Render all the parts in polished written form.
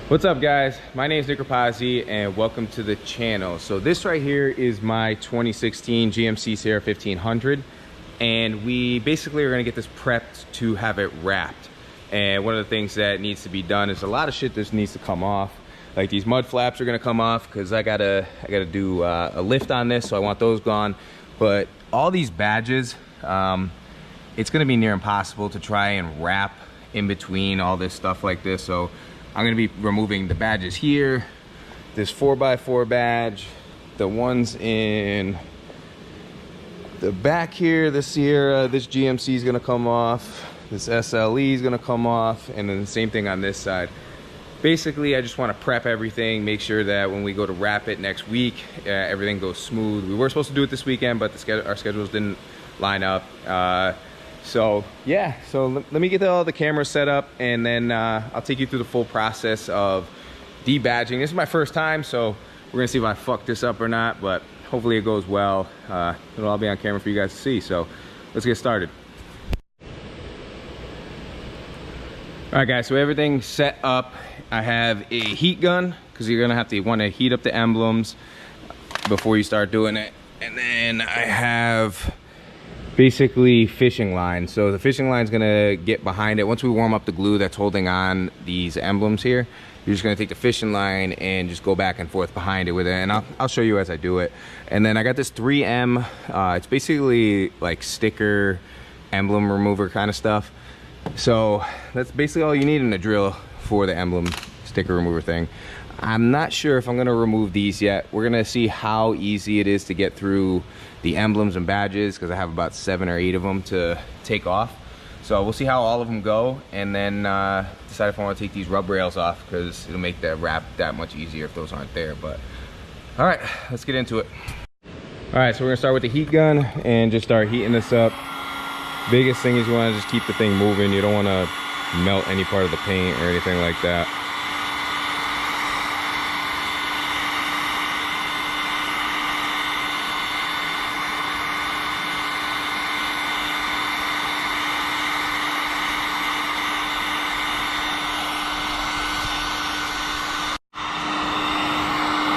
What's up, guys? My name is Nick Rapazzi and welcome to the channel. So this right here is my 2016 GMC Sierra 1500, and we basically are going to get this prepped to have it wrapped. And one of the things that needs to be done is a lot of shit that needs to come off. Like these mud flaps are going to come off because I gotta do a lift on this, so I want those gone. But all these badges, it's going to be near impossible to try and wrap in between all this stuff like this. So I'm going to be removing the badges here, this 4x4 badge, the ones in the back here, the Sierra, this GMC is going to come off, this SLE is going to come off, and then the same thing on this side. Basically, I just want to prep everything, make sure that when we go to wrap it next week, everything goes smooth. We were supposed to do it this weekend, but our schedules didn't line up. So yeah, so let me get all the cameras set up, and then I'll take you through the full process of debadging. This is my first time, so we're gonna see if I fuck this up or not, but hopefully it goes well. It'll all be on camera for you guys to see, so let's get started. All right, guys, so everything's set up. I have a heat gun, because you're gonna want to heat up the emblems before you start doing it. And then I have basically fishing line. So the fishing line is gonna get behind it. Once we warm up the glue that's holding on these emblems here, you're just gonna take the fishing line and just go back and forth behind it with it, and I'll show you as I do it. And then I got this 3M, it's basically like sticker emblem remover kind of stuff. So that's basically all you need in a drill for the emblem sticker remover thing. I'm not sure if I'm gonna remove these yet. We're gonna see how easy it is to get through the emblems and badges, because I have about 7 or 8 of them to take off. So we'll see how all of them go, and then decide if I want to take these rub rails off, because it'll make the wrap that much easier if those aren't there. But all right, let's get into it. All right, so we're gonna start with the heat gun and just start heating this up. Biggest thing is you want to just keep the thing moving. You don't want to melt any part of the paint or anything like that.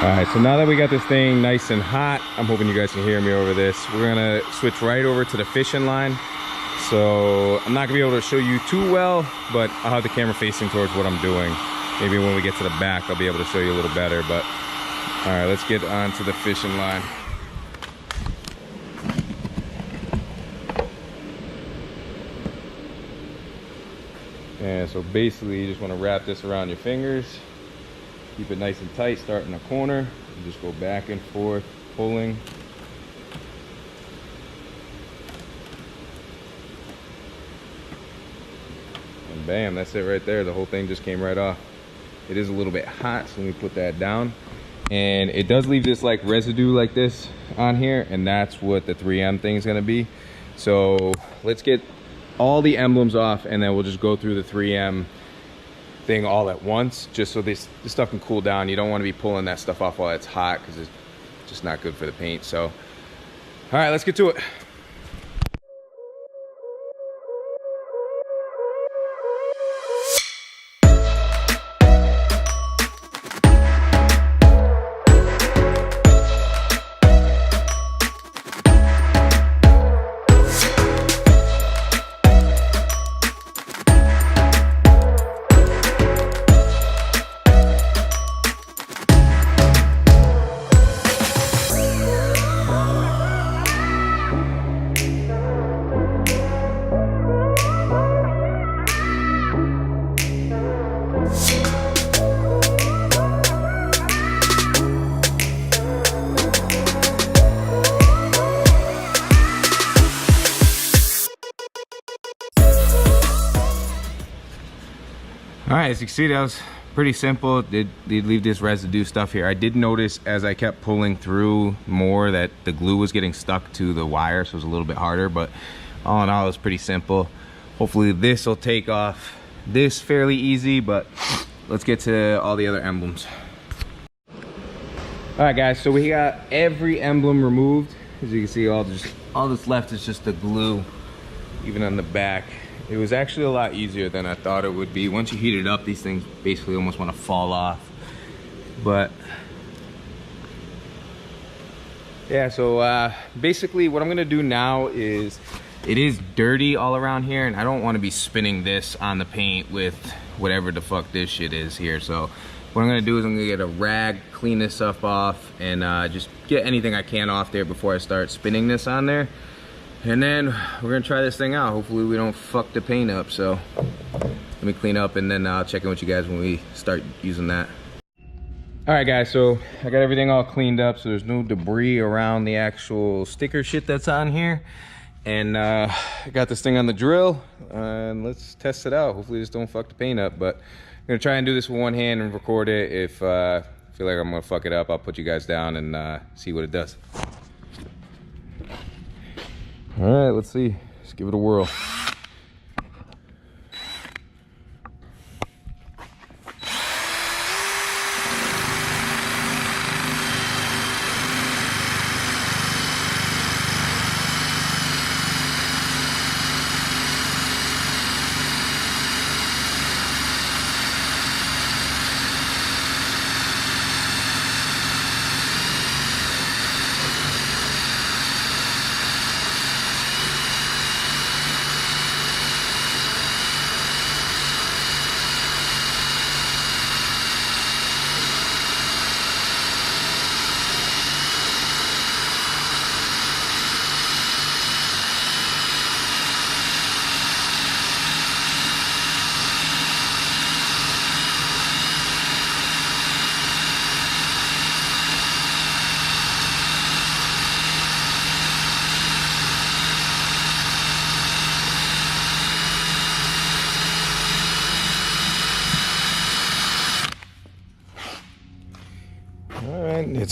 All right, so now that we got this thing nice and hot, I'm hoping you guys can hear me over this. We're gonna switch right over to the fishing line. So I'm not gonna be able to show you too well, but I'll have the camera facing towards what I'm doing. Maybe when we get to the back, I'll be able to show you a little better. But all right, let's get on to the fishing line. And so basically, you just want to wrap this around your fingers. Keep it nice and tight, start in the corner, and just go back and forth, pulling. And bam, that's it right there. The whole thing just came right off. It is a little bit hot, so let me put that down. And it does leave this like residue like this on here, and that's what the 3M thing is gonna be. So let's get all the emblems off, and then we'll just go through the 3M thing all at once, just so this stuff can cool down. You don't want to be pulling that stuff off while it's hot, because it's just not good for the paint. So all right, let's get to it. All right, as you can see, that was pretty simple. Did leave this residue stuff here. I did notice as I kept pulling through more that the glue was getting stuck to the wire, so it was a little bit harder, but all in all, it was pretty simple. Hopefully this will take off this fairly easy, but let's get to all the other emblems. All right, guys, so we got every emblem removed. As you can see, all that's left is just the glue, even on the back. It was actually a lot easier than I thought it would be. Once you heat it up, these things basically almost want to fall off. But yeah, so basically what I'm gonna do now is, it is dirty all around here and I don't want to be spinning this on the paint with whatever the fuck this shit is here. So what I'm gonna do is I'm gonna get a rag, clean this stuff off, and just get anything I can off there before I start spinning this on there. And then we're gonna try this thing out. Hopefully we don't fuck the paint up. So let me clean up and then I'll check in with you guys when we start using that. All right guys, so I got everything all cleaned up so there's no debris around the actual sticker shit that's on here. And I got this thing on the drill and let's test it out. Hopefully this don't fuck the paint up, but I'm gonna try and do this with one hand and record it. If I feel like I'm gonna fuck it up, I'll put you guys down and see what it does. All right, let's see. Let's give it a whirl. It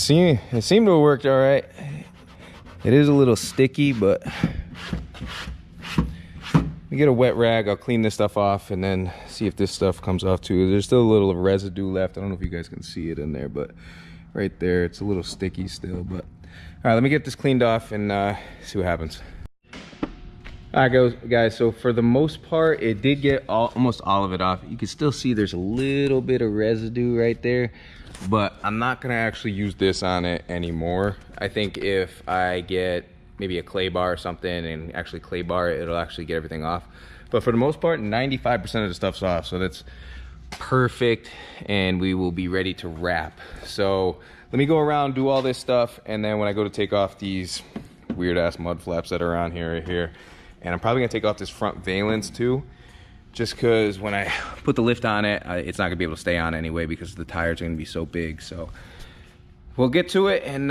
seemed to have worked all right. It is a little sticky, but we get a wet rag. I'll clean this stuff off and then see if this stuff comes off too. There's still a little residue left. I don't know if you guys can see it in there, but right there, it's a little sticky still. But all right, let me get this cleaned off and see what happens. All right, guys, so for the most part, it did get almost all of it off. You can still see there's a little bit of residue right there, but I'm not gonna actually use this on it anymore. I think if I get maybe a clay bar or something and actually clay bar it, it'll actually get everything off. But for the most part, 95% of the stuff's off, so that's perfect, and we will be ready to wrap. So let me go around, do all this stuff, and then when I go to take off these weird ass mud flaps that are on here right here, and I'm probably gonna take off this front valence too, just because when I put the lift on it, it's not gonna be able to stay on anyway because the tires are gonna be so big. So we'll get to it, and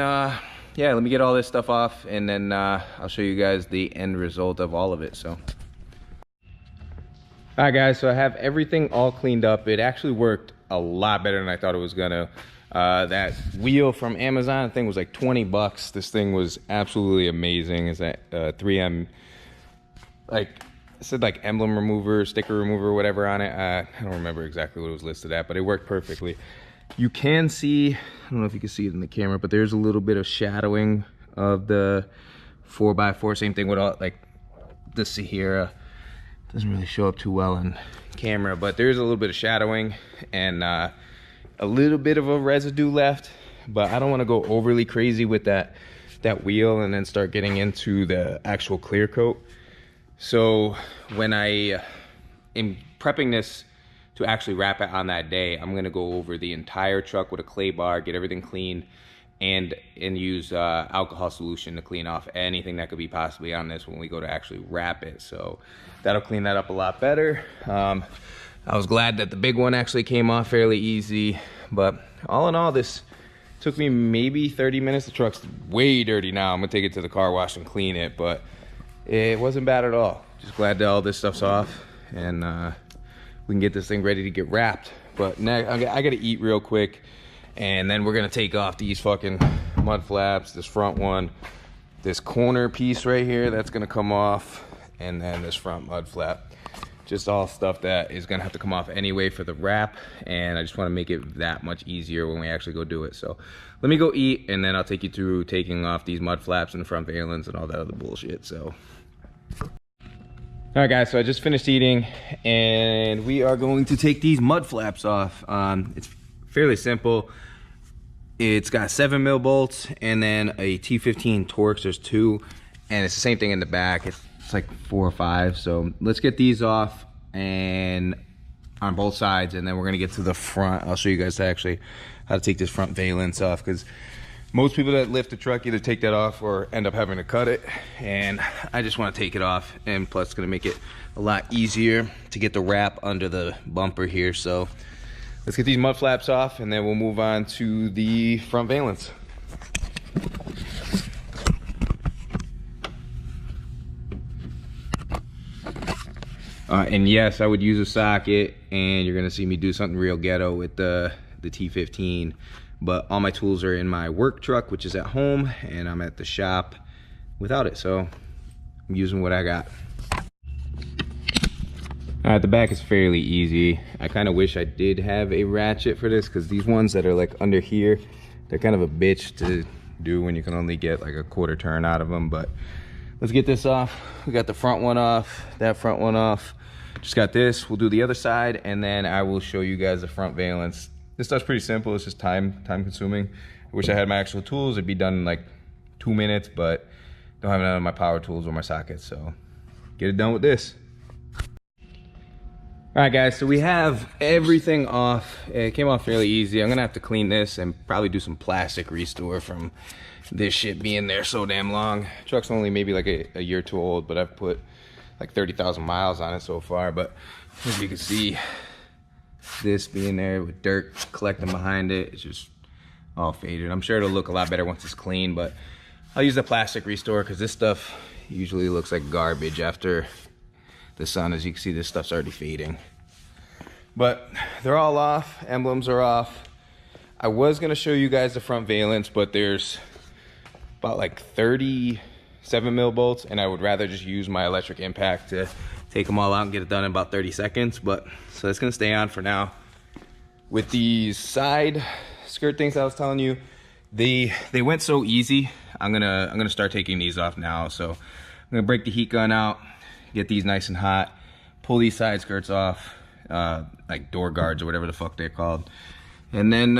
yeah, let me get all this stuff off, and then I'll show you guys the end result of all of it. So, all right guys, so I have everything all cleaned up. It actually worked a lot better than I thought it was gonna. That wheel from Amazon, I think was like 20 bucks. This thing was absolutely amazing. It's that 3M, like it said like emblem remover, sticker remover, whatever on it. I don't remember exactly what it was listed at, but it worked perfectly. You can see, I don't know if you can see it in the camera, but there's a little bit of shadowing of the 4x4. Same thing with all, like the Sahara. Doesn't really show up too well in camera, but there's a little bit of shadowing and a little bit of a residue left. But I don't want to go overly crazy with that wheel and then start getting into the actual clear coat. So when I am prepping this to actually wrap it on that day, I'm gonna go over the entire truck with a clay bar, get everything clean, and use alcohol solution to clean off anything that could be possibly on this when we go to actually wrap it. So that'll clean that up a lot better. I was glad that the big one actually came off fairly easy, but all in all, this took me maybe 30 minutes. The truck's way dirty now. I'm gonna take it to the car wash and clean it, but it wasn't bad at all. Just glad that all this stuff's off, and we can get this thing ready to get wrapped. But next, I gotta eat real quick, and then we're gonna take off these fucking mud flaps, this front one, this corner piece right here, that's gonna come off, and then this front mud flap. Just all stuff that is gonna have to come off anyway for the wrap, and I just wanna make it that much easier when we actually go do it. So let me go eat, and then I'll take you through taking off these mud flaps and the front valence and all that other bullshit. So. All right, guys, so I just finished eating, and we are going to take these mud flaps off. It's fairly simple. It's got 7mm bolts and then a T15 Torx. There's 2, and it's the same thing in the back. It's like 4 or 5. So let's get these off and on both sides, and then we're gonna get to the front. I'll show you guys actually how to take this front valence off, because most people that lift the truck either take that off or end up having to cut it, and I just want to take it off, and plus it's going to make it a lot easier to get the wrap under the bumper here. So let's get these mud flaps off, and then we'll move on to the front valence. And yes, I would use a socket, and you're going to see me do something real ghetto with the T15. But all my tools are in my work truck, which is at home, and I'm at the shop without it, so I'm using what I got. At the back is fairly easy. I kind of wish I did have a ratchet for this, because these ones that are like under here, they're kind of a bitch to do when you can only get like a 1/4 turn out of them. But let's get this off. We got the front one off, that front one off. Just got this. We'll do the other side, and then I will show you guys the front valence. This stuff's pretty simple. It's just time consuming. I wish I had my actual tools. It'd be done in like 2 minutes, but don't have none of my power tools or my sockets, so get it done with this. All right, guys, so we have everything off. It came off fairly easy. I'm gonna have to clean this and probably do some plastic restore from this shit being there so damn long. Truck's only maybe like a year or 2 old, but I've put like 30,000 miles on it so far. But as you can see, this being there with dirt collecting behind it, it's just all faded. I'm sure it'll look a lot better once it's clean, but I'll use the plastic restore, because this stuff usually looks like garbage after the sun. As you can see, this stuff's already fading. But they're all off. Emblems are off. I was gonna show you guys the front valence, but there's about like 37mm bolts, and I would rather just use my electric impact to take them all out and get it done in about 30 seconds. But so it's gonna stay on for now. With these side skirt things I was telling you, they went so easy. I'm gonna start taking these off now. So I'm gonna break the heat gun out, get these nice and hot, pull these side skirts off, like door guards or whatever the fuck they're called, and then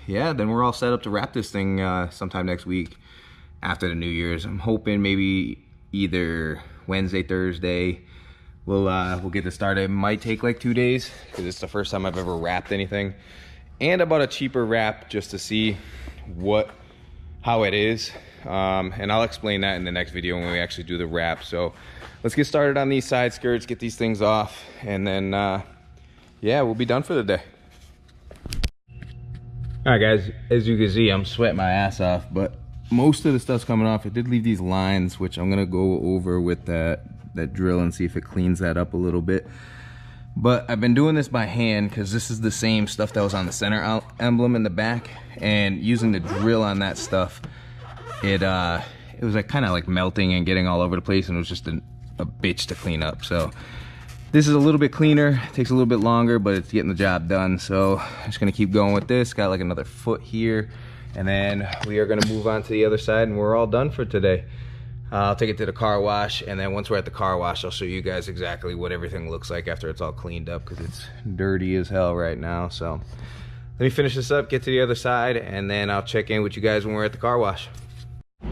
yeah, then we're all set up to wrap this thing sometime next week after the New Year's. I'm hoping maybe either Wednesday, Thursday. We'll get this started. It might take like 2 days, because it's the first time I've ever wrapped anything. And I bought a cheaper wrap just to see how it is. And I'll explain that in the next video when we actually do the wrap. So let's get started on these side skirts, get these things off, and then yeah, we'll be done for the day. All right, guys, as you can see, I'm sweating my ass off, but most of the stuff's coming off. I did leave these lines, which I'm gonna go over with that drill and see if it cleans that up a little bit. But I've been doing this by hand, because this is the same stuff that was on the center emblem in the back, and using the drill on that stuff, it was like kind of like melting and getting all over the place, and it was just a bitch to clean up. So this is a little bit cleaner, takes a little bit longer, but it's getting the job done. So I'm just gonna keep going with this. Got like another foot here, and then we are gonna move on to the other side, and we're all done for today. I'll take it to the car wash, and then once we're at the car wash, I'll show you guys exactly what everything looks like after it's all cleaned up, because it's dirty as hell right now. So let me finish this up, get to the other side, and then I'll check in with you guys when we're at the car wash. All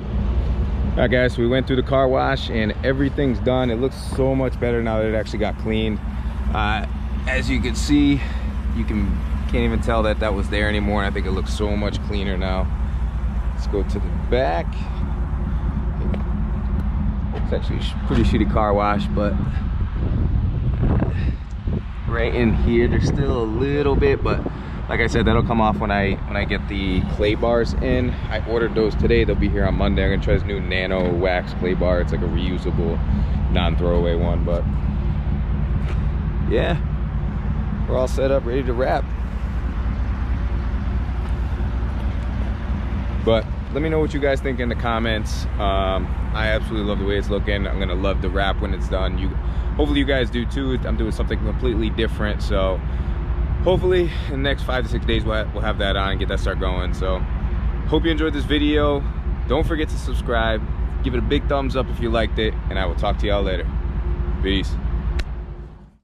right, guys, so we went through the car wash, and everything's done. It looks so much better now that it actually got cleaned. As you can see, you can't even tell that was there anymore, and I think it looks so much cleaner now. Let's go to the back. It's actually a pretty shitty car wash, but right in here there's still a little bit, but like I said, that'll come off when I get the clay bars in. I ordered those today. They'll be here on Monday. I'm gonna try this new nano wax clay bar. It's like a reusable, non-throwaway one. But yeah, we're all set up, ready to wrap. But let me know what you guys think in the comments. I absolutely love the way it's looking. I'm gonna love the wrap when it's done. Hopefully you guys do too. I'm doing something completely different, so hopefully in the next 5 to 6 days we'll have that on and get that start going. So hope you enjoyed this video. Don't forget to subscribe, give it a big thumbs up if you liked it, and I will talk to y'all later. Peace. Peace.